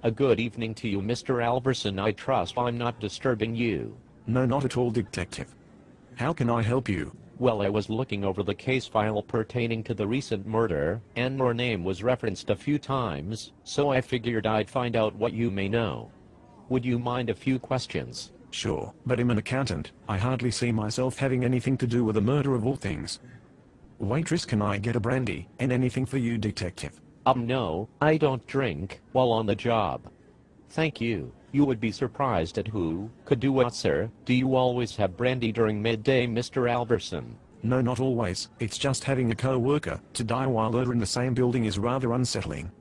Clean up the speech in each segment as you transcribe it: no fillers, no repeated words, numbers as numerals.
A good evening to you, Mr. Alverson. I trust I'm not disturbing you. No, not at all, detective. How can I help you? Well, I was looking over the case file pertaining to the recent murder, and your name was referenced a few times, so I figured I'd find out what you may know. Would you mind a few questions? Sure, but I'm an accountant. I hardly see myself having anything to do with the murder of all things. Waitress, can I get a brandy, and anything for you, detective? No, I don't drink while on the job. Thank you. You would be surprised at who could do what, sir. Do you always have brandy during midday, Mr. Alverson? No, not always. It's just having a co-worker to die while they're in the same building is rather unsettling.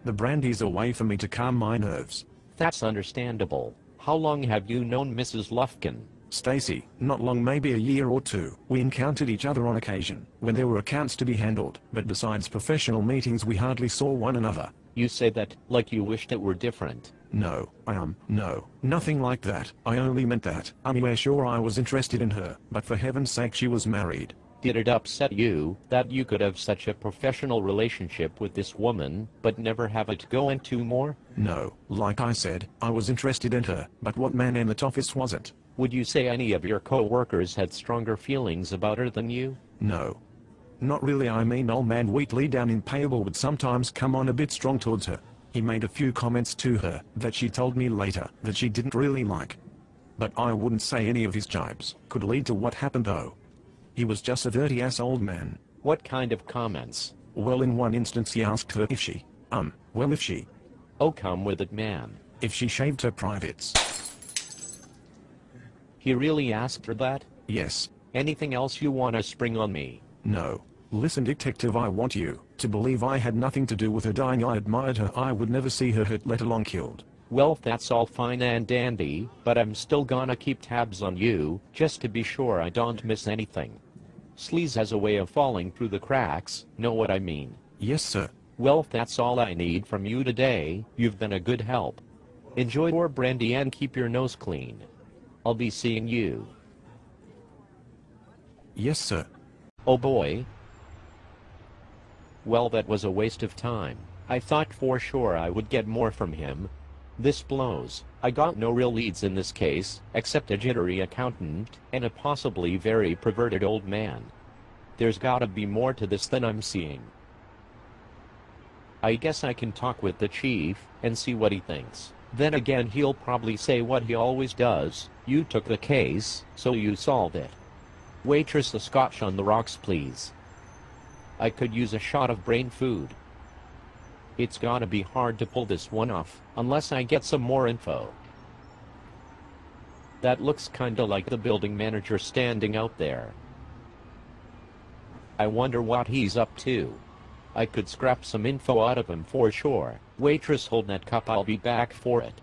The brandy's a way for me to calm my nerves. That's understandable. How long have you known Mrs. Lufkin? Stacy, not long, maybe a year or two. We encountered each other on occasion, when there were accounts to be handled, but besides professional meetings we hardly saw one another. You say that like you wished it were different. No, no, nothing like that. I only meant that. I'm sure I was interested in her, but for heaven's sake she was married. Did it upset you that you could have such a professional relationship with this woman, but never have it go into more? No, like I said, I was interested in her, but what man in that office wasn't? Would you say any of your co-workers had stronger feelings about her than you? No. Not really. I mean, old man Wheatley down in Payable would sometimes come on a bit strong towards her. He made a few comments to her that she told me later that she didn't really like. But I wouldn't say any of his jibes could lead to what happened though. He was just a dirty-ass old man. What kind of comments? Well, in one instance he asked her if she, if she... Oh, come with it, man. If she shaved her privates. He really asked her that? Yes. Anything else you want to spring on me? No. Listen, detective, I want you to believe I had nothing to do with her dying. I admired her. I would never see her hurt, let alone killed. Well, that's all fine and dandy, but I'm still gonna keep tabs on you, just to be sure I don't miss anything. Sleaze has a way of falling through the cracks, know what I mean? Yes, sir. Well, that's all I need from you today. You've been a good help. Enjoy your brandy and keep your nose clean. I'll be seeing you. Yes, sir. Oh boy. Well, that was a waste of time. I thought for sure I would get more from him. This blows. I got no real leads in this case, except a jittery accountant and a possibly very perverted old man. There's gotta be more to this than I'm seeing. I guess I can talk with the chief and see what he thinks. Then again, he'll probably say what he always does. You took the case, so you solved it. Waitress, the scotch on the rocks, please. I could use a shot of brain food. It's gotta be hard to pull this one off, unless I get some more info. That looks kinda like the building manager standing out there. I wonder what he's up to. I could scrap some info out of him for sure. Waitress, hold that cup, I'll be back for it.